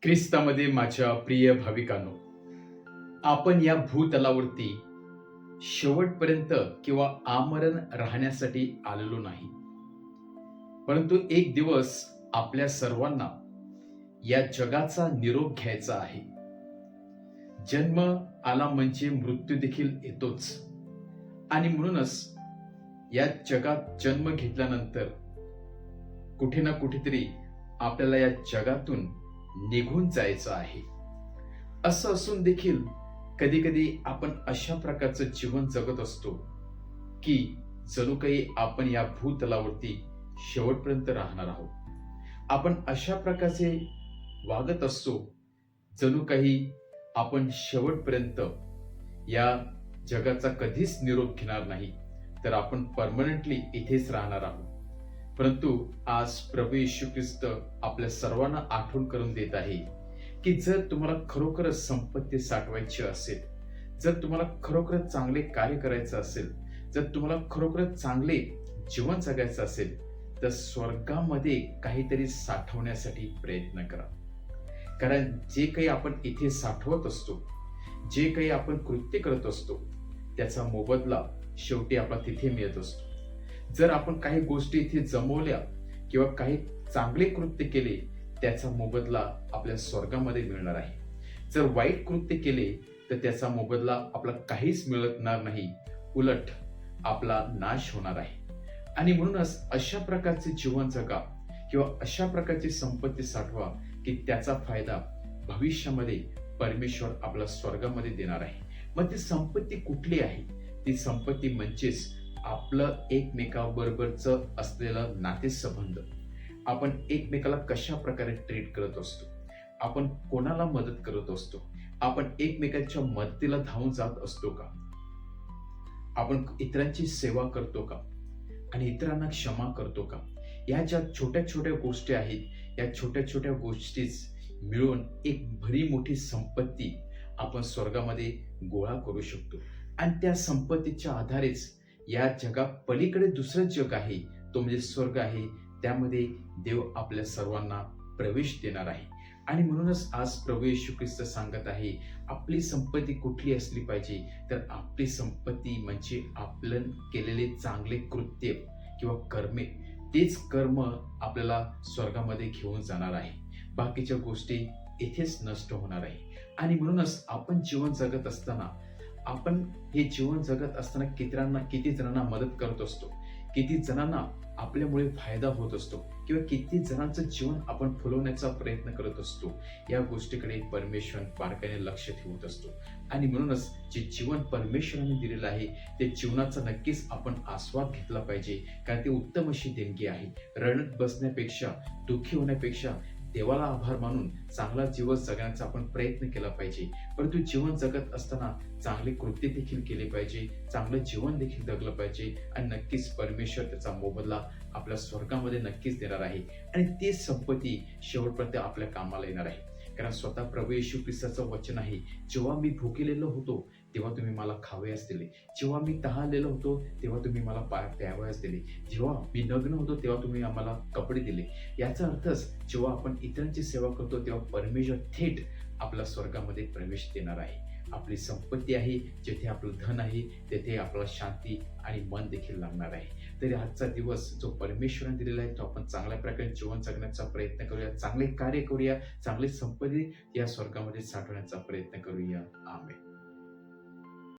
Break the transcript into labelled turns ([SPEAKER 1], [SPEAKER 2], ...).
[SPEAKER 1] ख्रिस्तामध्ये माझ्या प्रिय भाविकांनो, आपण या भूतलावरती शेवटपर्यंत किंवा आमरण राहण्यासाठी आलेलो नाही. परंतु एक दिवस आपल्या सर्वांना या जगाचा निरोप घ्यायचा आहे. जन्म आला म्हणजे मृत्यू देखील येतोच. आणि म्हणूनच या जगात जन्म घेतल्यानंतर कुठे ना कुठेतरी आपल्याला या जगातून निघून जायचं आहे. असं असून देखील कधी कधी आपण अशा प्रकारचं जीवन जगत असतो की जणू काही आपण या भूतलावरती शेवटपर्यंत राहणार आहोत. आपण अशा प्रकारचे वागत असतो जणू काही आपण शेवटपर्यंत या जगाचा कधीच निरोप घेणार नाही, तर आपण परमनंटली इथेच राहणार आहोत. परंतु आज प्रभू येशू ख्रिस्त आपल्या सर्वांना आठवण करून देत आहे की जर तुम्हाला खरोखरच संपत्ती साठवायची असेल, जर तुम्हाला खरोखरच चांगले कार्य करायचं असेल, जर तुम्हाला खरोखरच चांगले जीवन जगायचं असेल, तर स्वर्गामध्ये काहीतरी साठवण्यासाठी प्रयत्न करा. कारण जे काही आपण इथे साठवत असतो, जे काही आपण कृत्य करत असतो, त्याचा मोबदला शेवटी आपला तिथे मिळत असतो. जर आपण काही गोष्टी इथे जमवल्या किंवा काही चांगले कृत्य केले, त्याचा मोबदला आपल्या स्वर्गामध्ये मिळणार आहे. जर वाईट कृत्य केले तर त्याचा मोबदला आपला काहीच मिळणार नाही, उलट आपला नाश होणार आहे. आणि म्हणूनच अशा प्रकारचे जीवन जगा किंवा अशा प्रकारची संपत्ती साठवा की त्याचा फायदा भविष्यामध्ये परमेश्वर आपला स्वर्गामध्ये देणार आहे. मग ती संपत्ती कुठली आहे? ती संपत्ती म्हणजेच आपलं एकमेकाबरोबरचं असलेलं नातेसंबंध. आपण एकमेकाला कशा प्रकारे ट्रीट करत असतो, आपण कोणाला मदत करत असतो, आपण एकमेकांच्या मदतीला धावून जात असतो का, आपण इतरांची सेवा करतो का आणि इतरांना क्षमा करतो का? या ज्या छोट्या छोट्या गोष्टी आहेत, या छोट्या छोट्या गोष्टीच मिळून एक भरी मोठी संपत्ती आपण स्वर्गामध्ये गोळा करू शकतो. आणि त्या संपत्तीच्या आधारेच या जगात पलीकडे दुसरं जग आहे, तो म्हणजे स्वर्ग आहे. त्यामध्ये देव आपल्या सर्वांना प्रवेश देणार आहे. आणि म्हणूनच आज प्रभू येशू ख्रिस्त सांगत आहे, आपली संपत्ती कुठली असली पाहिजे? तर आपली संपत्ती म्हणजे आपण केलेले चांगले कृत्य किंवा कर्मे. तेच कर्म आपल्याला स्वर्गामध्ये घेऊन जाणार आहे. बाकीच्या गोष्टी इथेच नष्ट होणार आहे. आणि म्हणूनच आपण जीवन जगत असताना, आपण हे जीवन जगत असताना किती जणांना मदत करत असतो, किती जणांना आपल्यामुळे फायदा होत असतो किंवा किती जणांचं जीवन आपण फुलवण्याचा प्रयत्न करत असतो, या गोष्टीकडे परमेश्वर बारकाईने लक्ष ठेवत असतो. आणि म्हणूनच जे जीवन परमेश्वराने दिलेलं आहे, ते जीवनाचा नक्कीच आपण आस्वाद घेतला पाहिजे. कारण ते उत्तम अशी देणगी आहे. रडत बसण्यापेक्षा, दुःखी होण्यापेक्षा देवाला आभार मानून चांगला जीवन जगण्याचा आपण प्रयत्न केला पाहिजे. परंतु जीवन जगत असताना चांगले कृत्य देखील केले पाहिजे, चांगलं जीवन देखील जगलं पाहिजे. आणि नक्कीच परमेश्वर त्याचा मोबदला आपल्या स्वर्गामध्ये नक्कीच देणार आहे. आणि तीच संपत्ती शेवटपर्यंत आपल्या कामाला येणार आहे. कारण स्वतः प्रभू येशू ख्रिस्ताचं वचन आहे, जेव्हा मी भुकेलेलो होतो तेव्हा तुम्ही मला खावयास दिले, जेव्हा मी तहानलेलो होतो तेव्हा तुम्ही मला प्यावयास दिले, जेव्हा मी नग्न होतो तेव्हा तुम्ही आम्हाला कपडे दिले. याचा अर्थच जेव्हा आपण इतरांची सेवा करतो तेव्हा परमेश्वर थेट आपल्या स्वर्गामध्ये प्रवेश देणार आहे. आपली संपत्ती आहे, जेथे आपलं धन आहे तेथे आपल्याला शांती आणि मन देखील लागणार आहे. तरी आजचा दिवस जो परमेश्वराने दिलेला आहे, तो आपण चांगल्या प्रकारे जीवन जगण्याचा प्रयत्न करूया, चांगले कार्य करूया, चांगली संपत्ती या स्वर्गामध्ये साठवण्याचा प्रयत्न करूया. आमेन.